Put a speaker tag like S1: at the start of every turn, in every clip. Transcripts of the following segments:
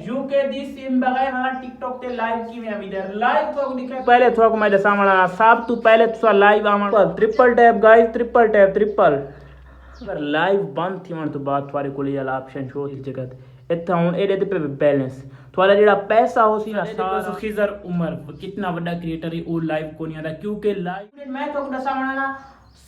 S1: UK दी SIM बगैर हमारा TikTok ते लाइव की में इधर लाइव तो दिखा पहले थोक मैं सामना सब तू पहले तो लाइव आमण triple tap guys triple tap triple अगर लाइव बंद थी मन तो बात तुम्हारे को वाला ऑप्शन शो थी जगत इतना हूं ए दे पे बैलेंस थोड़ा जेड़ा पैसा हो सी ना सारा खिजर उमर कितना बड़ा क्रिएटर है वो लाइव को नहीं आता क्योंकि लाइव मैं तो दसावना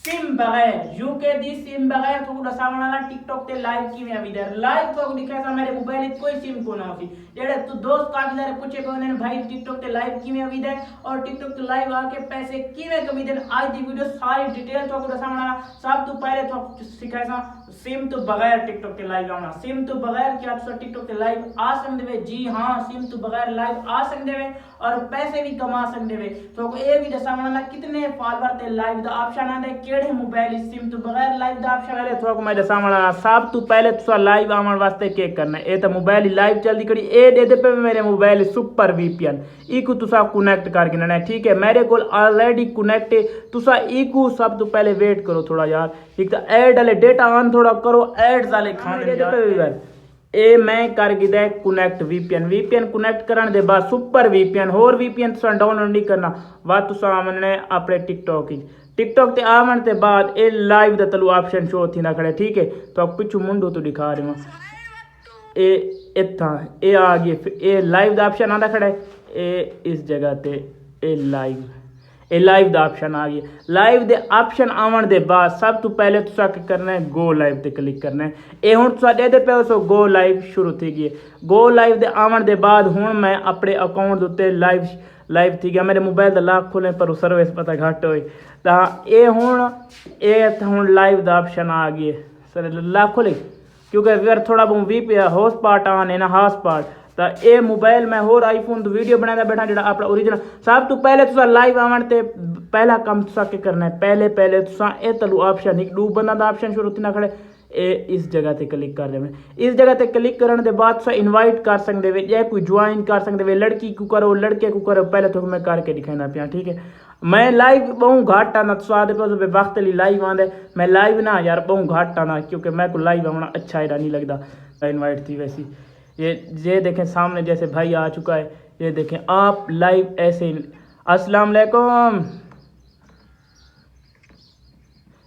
S1: सिम बगैर यूके दी सिम बगैर तो दसावना टिकटॉक ते लाइव की में इधर लाइव तो दिखा मेरे मोबाइल कोई सिम को ना होती जेड़े तू दोस्त काफी सारे पूछे को ने भाई टिकटॉक ते लाइव की में इधर और टिकटॉक ते लाइव आके पैसे की में कमी देन आज दी वीडियो सारी डिटेल तो दसावना सब तू पहले तो सिखाया सिम तो बगैर टिकटॉक के लाइव आना सिम तो बगैर क्या आप टिकटॉक के लाइव आ सकते वे जी हाँ सिम तो बगैर लाइव आ सकते वे और पैसे भी कमा सकते वे तो ये भी दसावना कितने फॉलोअर ते लाइव दा ऑप्शन आंदा है केड़े मोबाइल सिम तो बगैर लाइव दा ऑप्शन पहले थोड़ा को मैं दसावना सब तू पहले तो लाइव आवन वास्ते के करना ए तो मोबाइल लाइव चलदी कड़ी ए दे पे मेरे मोबाइल सुपर वीपीएन इकू तुसा कनेक्ट करके ना ठीक है मेरे को ऑलरेडी कनेक्ट है तुसा इकू सब तो पहले वेट करो थोड़ा यार एक तो ऐड वाले डेटा ऑन थोड़ा करो एड्स वाले खाने दे ए मैं कर गिदा कनेक्ट वीपीएन वीपीएन कनेक्ट करने दे बाद सुपर वीपीएन होर वीपीएन तुसा डाउनलोड नहीं करना बाद तुसा आमने अपने टिकटॉक ते आवन ते बाद ए लाइव दा तलू ऑप्शन शो थी ना खड़े ठीक है तो पिछू मुंडो तो दिखा रही हूं ए इतना ए आ गई ए लाइव दा ऑप्शन आंदा खड़ा है ए इस जगह ते ए लाइव दा ऑप्शन आ गया लाइव दे ऑप्शन आवन दे बाद सब तो पहले तुसा क्या करना है गो लाइव ते क्लिक करना है ए हुन तुसा दे पे सो गो लाइव शुरू थी गई गो लाइव दे आवन दे बाद हुन मैं अपने अकाउंट उत्ते लाइव थी गया मेरे मोबाइल दा लॉक खोले पर सर्विस पता घट होई ता ए हुन लाइव दा ऑप्शन आ गया सर लॉक खोले क्योंकि अगर थोड़ा बहुत वी हॉट स्पॉट आने ना हॉट स्पॉट तो ये मोबाइल में होर आईफोन तो वीडियो बनाता बैठा जो अपना ओरिजिनल सब तो पहले तुसा लाइव आवन ते पहला काम तुसा के करना है पहले तुसा ए तलू ऑप्शन एक डू बंदा दा ऑप्शन शुरू होती ना खड़े ए इस जगह ते क्लिक कर देना इस जगह ते क्लिक करने के बाद तुसा इनवाइट कर सकते वे या कोई ज्वाइन कर सकते वे लड़की को करो लड़के को करो पहले तो मैं करके दिखाना पिया ठीक है मैं लाइव बहुत घाट आना स्वाद पे वक्त ली लाइव आंदे मैं लाइव ना यार बहुत घाट आना क्योंकि मैं को लाइव आना अच्छा ही नहीं लगता इनवाइट थी वैसी ये देखें सामने जैसे भाई आ चुका है ये देखें आप लाइव ऐसे अस्सलाम वालेकुम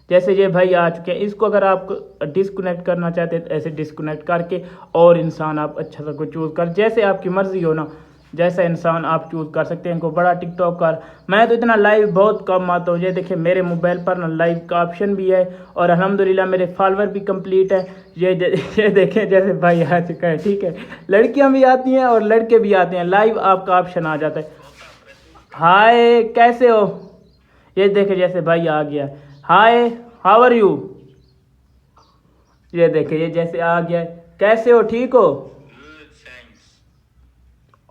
S1: जैसे ये भाई आ चुके हैं इसको अगर आप डिस्कनेक्ट करना चाहते हैं तो ऐसे डिस्कनेक्ट करके और इंसान आप अच्छा सा को चूज़ कर जैसे आपकी मर्ज़ी हो ना जैसा इंसान आप चूज़ कर सकते हैं इनको बड़ा टिकटॉक कर मैं तो इतना लाइव बहुत कम आता हूँ ये देखिए मेरे मोबाइल पर ना लाइव का ऑप्शन भी है और अल्हम्दुलिल्लाह मेरे फॉलोअर भी कंप्लीट है ये देखें जैसे भाई आ चुका है ठीक है लड़कियां भी आती हैं और लड़के भी आते हैं लाइव आपका ऑप्शन आ जाता है हाय कैसे हो ये देखे जैसे भाई आ गया हाय हाउ आर यू ये देखे ये जैसे आ गया कैसे हो ठीक हो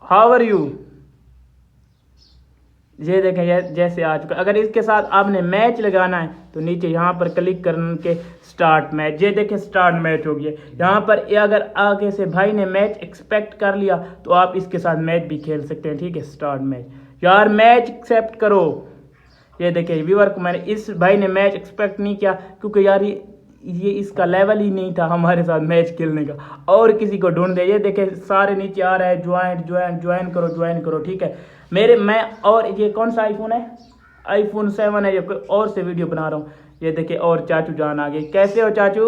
S1: हाउ आर यू ये देखें जैसे आ चुका अगर इसके साथ आपने मैच लगाना है तो नीचे यहाँ पर क्लिक करके स्टार्ट मैच ये देखें स्टार्ट मैच हो गया यहाँ पर अगर आगे से भाई ने मैच एक्सपेक्ट कर लिया तो आप इसके साथ मैच भी खेल सकते हैं ठीक है स्टार्ट मैच यार मैच एक्सेप्ट करो ये देखिए व्यूअर को मैंने इस भाई ने मैच एक्सपेक्ट नहीं किया क्योंकि यार ये इसका लेवल ही नहीं था हमारे साथ मैच खेलने का और किसी को ढूंढ दे ये देखे सारे नीचे आ रहा है ज्वाइन करो ठीक है मैं और ये कौन सा आईफोन है आईफोन 7 है ये कोई और से वीडियो बना रहा हूँ ये देखिए और चाचू जान आ गए कैसे हो चाचू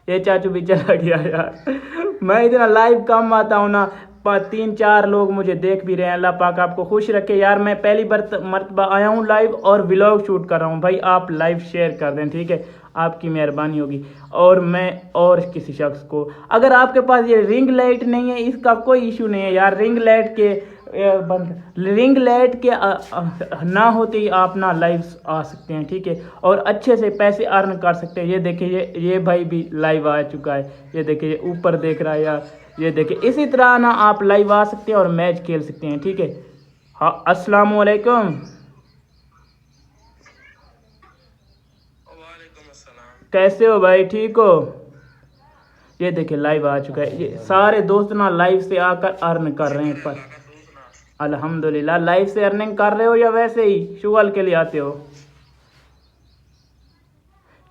S1: ये चाचू भी चला गया यार मैं इतना लाइव कम आता हूँ ना 3-4 लोग मुझे देख भी रहे हैं अल्लाह पाक आपको खुश रखे यार मैं पहली मरतबा आया हूँ लाइव और व्लॉग शूट कर रहा हूँ भाई आप लाइव शेयर कर दें ठीक है आपकी मेहरबानी होगी और मैं और किसी शख्स को अगर आपके पास ये रिंग लाइट नहीं है इसका कोई इशू नहीं है यार रिंग लाइट के ना होते ही आप ना लाइव आ सकते हैं ठीक है और अच्छे से पैसे अर्न कर सकते हैं ये देखिए ये भाई भी लाइव आ चुका है ये देखिए ये ऊपर देख रहा है यार ये देखिए इसी तरह ना आप लाइव आ सकते हैं और मैच खेल सकते हैं ठीक है हाँ अस्सलाम वालेकुम कैसे हो भाई ठीक हो ये देखिए लाइव आ चुका है ये सारे दोस्त ना लाइव से आकर अर्न कर रहे हैं पर अल्हम्दुलिल्लाह लाइव से अर्निंग कर रहे हो या वैसे ही शुगल के लिए आते हो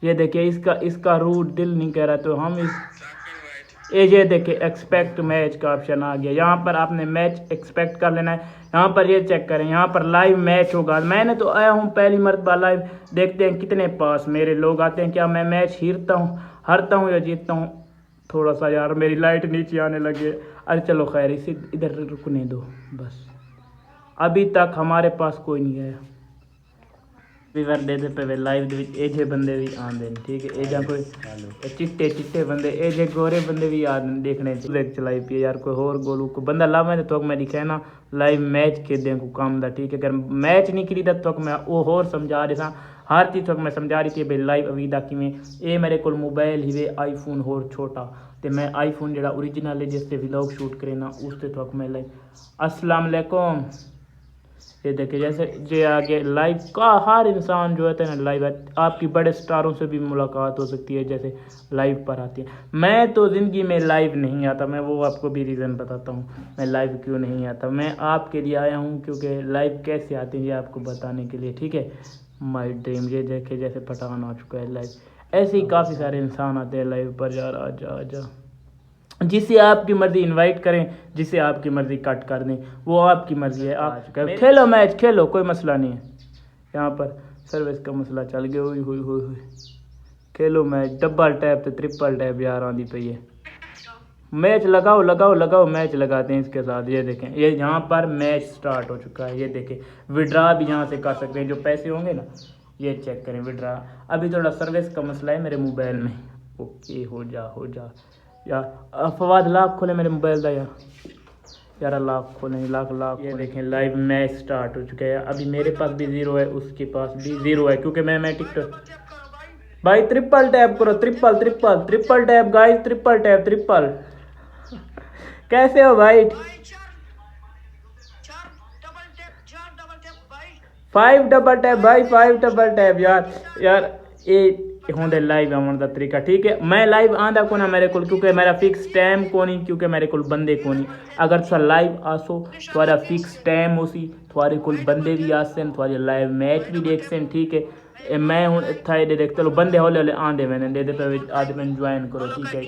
S1: ये देखिए इसका रूट दिल नहीं कह रहा तो हम ये देखिए एक्सपेक्ट मैच का ऑप्शन आ गया। यहाँ पर आपने मैच एक्सपेक्ट कर लेना है। यहाँ पर ये चेक करें, यहाँ पर लाइव मैच होगा। मैंने तो आया हूँ पहली मरतबा लाइव, देखते हैं कितने पास मेरे लोग आते हैं, क्या मैं मैच हारता हूँ या जीतता हूँ। थोड़ा सा यार मेरी लाइट नीचे आने लगी है। अरे चलो खैर, इसे इधर रुकने दो बस। अभी तक हमारे पास कोई नहीं है। विवर दे पे वे लाइव दे विच एजे बंदे भी आंदे ने, ठीक है। एजा कोई चिट्टे बंदे, एजे गोरे बंदे भी आंदे देखने देख चलाई पी यार। कोई होर गोलू को बंदा लावे तो मैं दिखाए ना लाइव मैच खेदे को काम दा, ठीक है। अगर मैच नहीं करी तो मैं वो होर समझा रहा था, हर चीज़ मैं समझा रही थी भाई लाइव अवीदा किवें। ये मेरे को मोबाइल ही वे आईफोन होर छोटा, तो मैं आईफोन जो ओरिजिनल है जिससे व्लॉग शूट करे ना उससे तो मैं लाइव। अस्सलाम वालेकुम। ये देखिए जैसे जो आगे लाइव का हर इंसान जो है ना लाइव है। आपकी बड़े स्टारों से भी मुलाकात हो सकती है जैसे लाइव पर आती है। मैं तो ज़िंदगी में लाइव नहीं आता, मैं वो आपको भी रीज़न बताता हूँ मैं लाइव क्यों नहीं आता। मैं आपके लिए आया हूँ क्योंकि लाइव कैसे आती है ये आपको बताने के लिए, ठीक है। माई ड्रीम, ये देखे जैसे पठान आ चुका है लाइव, ऐसे ही काफ़ी सारे इंसान आते हैं लाइव पर। यार आजा जिसे आपकी मर्जी इनवाइट करें, जिसे आपकी मर्जी कट कर दें, वो आपकी मर्जी है। आप खेलो मैच खेलो, कोई मसला नहीं है। यहाँ पर सर्विस का मसला चल गया। हुई खेलो मैच, डबल टैप तो ट्रिपल टैप यार आंधी पई है। मैच लगाओ मैच लगाते हैं इसके साथ। ये देखें ये यहाँ पर मैच स्टार्ट हो चुका है। ये देखें विड्रा भी यहाँ से कर सकते हैं, जो पैसे होंगे ना ये चेक करें विड्रा। अभी थोड़ा सर्विस का मसला है मेरे मोबाइल में। ओके हो जा यार। फवाद लाख खोले मेरे मोबाइल का यार लाख खोले लाख। ये देखें लाइव मैच स्टार्ट हो चुका है। अभी मेरे पास भी 0 है, उसके पास भी 0 है क्योंकि मैं टिकटॉक भाई ट्रिपल टैप करो, ट्रिपल टैप गाइस, ट्रिपल कैसे हो भाई? 5 डबल टैप भाई, 5 डबल टैप यार ये होंदे लाइव आने का तरीका, ठीक है। मैं लाइव आंदा को ना मेरे को क्योंकि मेरा फिक्स टाइम को नहीं, क्योंकि मेरे को बंदे को नहीं। अगर तुसा लाइव आसो थोड़ा फिक्स टाइम हो सी, थोड़े को बंदे भी आसन, थोड़े लाइव मैच भी देख सन, ठीक है। मैं हूँ इतना ये देख चलो बंदे हौले आंदे मैंने दे पे आज मैंने ज्वाइन करो, ठीक है।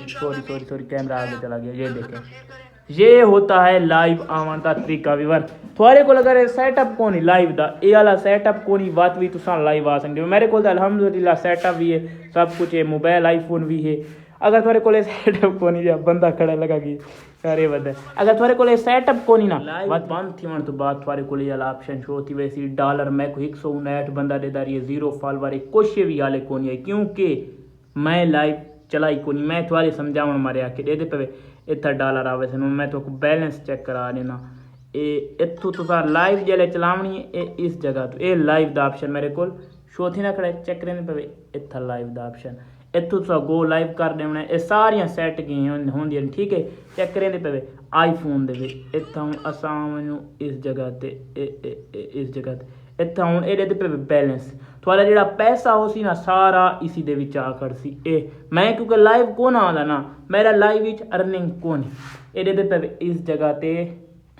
S1: सॉरी कैमरा आगे चला गया। ये देखें ये होता है लाइव आवन का तरीका। विवर थोड़े को अगर सेटअप को नहीं लाइव दा ये वाला सेटअप को नहीं बात भी तुसा लाइव आ सकते हो। मेरे को अल्हम्दुलिल्लाह सेटअप भी है, सब कुछ है, मोबाइल आईफोन भी है। अगर थोड़े को सेटअप को नहीं बंदा खड़ा लगा कि अरे बंदा अगर थोड़े को सेटअप को नहीं ना बात बंद थी तो बात थोड़े को ऑप्शन शो थी वैसी डॉलर मैं को 159 बंदा दे रही है 0 फॉलोवर कुछ भी हाले को नहीं है क्योंकि मैं लाइव चलाई को नहीं। मैं थोड़े समझावन मारे आके दे पे इतना डॉलर आवे से मैं तो बैलेंस चेक करा देना। इतों तुसा लाइव जल्द चलावनी है इस जगह तो ये लाइव का ऑप्शन मेरे को शो थी ना खड़ा चेक करने पे इतना लाइव का ऑप्शन इतों तुसा गो लाइव कर देना। ये सारिया सैट की होंगे, ठीक है। चेक करें पे आईफोन दे इतना हूँ असां इस जगह इतना हूँ ये पे बैलेंस थोड़ा जो पैसा हो सी ना सारा इसी दे विच आ कर सी। मैं क्योंकि लाइव को ना आला ना मेरा लाइव विच अर्निंग को नहीं ये पे इस जगह ते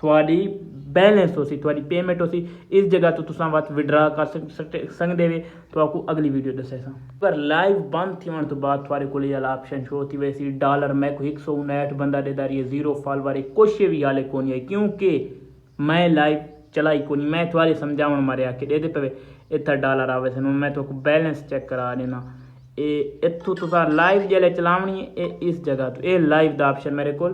S1: थोड़ी बैलेंस हो सी, थोड़ी पेमेंट हो सी। इस जगह तो तुसा बात विड्रा कर सकते वे तो आपको अगली वीडियो दसे सा। अगर लाइव बंद थी तो बात थोड़े को ऑप्शन शो थी वैसी डॉलर मैं को 159 बंदा दे रही है 0 फॉलोवर कुछ भी हाले को नहीं है क्योंकि मैं लाइव चलाई को नहीं। मैं थोड़े समझावन मारे आके दे पे इतना डॉलर आवे से मैं तो बैलेंस चेक करा देना। इतों तुसा लाइव जल्द चलावनी है इस जगह तो ये लाइव का ऑप्शन मेरे को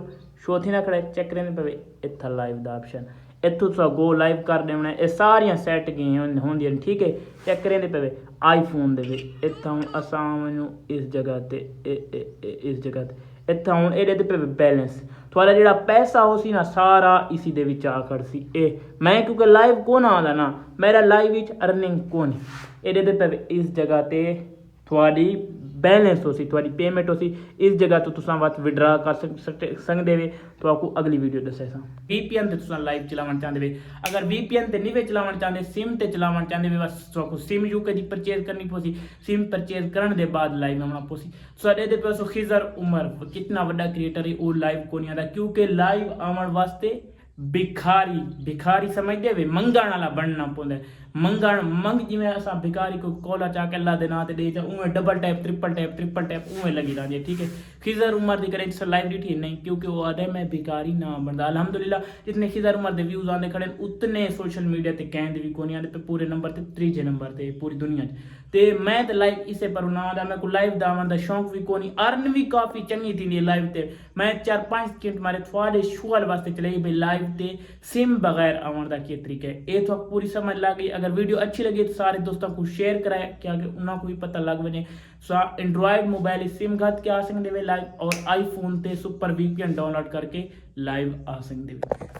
S1: शो थी ना खड़ा चेक करने पे इतना लाइव का ऑप्शन इतों तुसा गो लाइव कर देना। ये सारिया सैट की होंगे, ठीक है। चेक करने पे आईफोन दे इतना हूँ असां इस जगह इतना हूँ ये पे बैलेंस थोड़ा जो पैसा हो सी ना सारा इसी दे विच आ कर सी। मैं क्योंकि लाइव को ना आला ना मेरा लाइव विच अर्निंग को नहीं ये पे इस जगह ते थोड़ी बैलेंस हो सी, थोड़ी पेमेंट हो सी। इस जगह तो तुसा बात विड्रा कर सकते वे तो आपको अगली वीडियो दसे सा। VPN ते तुसा लाइव चलावन चाहते वे, अगर VPN ते नहीं वे चलावन चाहते सिम ते चलावन चाहते वे बस तो सिम यूके दी परचेज करनी पोसी। सिम परचेज करने दे बाद लाइव आना पोसी। साडे दे पासो खिजर उमर कितना बड़ा क्रिएटर है वो लाइव को नहीं आता क्योंकि लाइव आवन वास्ते भिखारी समझते वे मंगण वाला बनना पौंदा है। मंग जिवें असां भिखारी को कोला चा के अल्लाह दे नाम ते ॾे चा उवें डबल टैप ट्रिपल टैप उवें लगी रहंदी है। ठीक है, खिजर उमर दी करे जिस लाइव ॾिठी नहीं, क्योंकि वो आदे मैं भिखारी ना बनदा। अल्हम्दुलिल्लाह जितने खिजर उमर दे व्यूज आंदे खड़े उतने सोशल मीडिया ते कहंदे भी कोनी आंदे पे पूरे नंबर ते त्रीजे नंबर ते पूरी दुनिया ते मैं ते लाइव इसे पर ना आंदा, मैं को लाइव दावन दा शौक भी कोनी, अर्न भी काफी चंगी थी लाइव ते। मैं 4-5 सेकंड मारे थोड़े शुअल वास्ते चले भाई लाइव ते सिम बगैर आवन दा के तरीका है। ए तो पूरी समझ लग गई। अगर वीडियो अच्छी लगी तो सारे दोस्तों को शेयर कराए क्या उन्हें को भी पता लग बने। एंड्रॉयड मोबाइल सिम घट के आ सकते लाइव और आईफोन ते सुपर वीपीएन डाउनलोड करके लाइव आ सकते।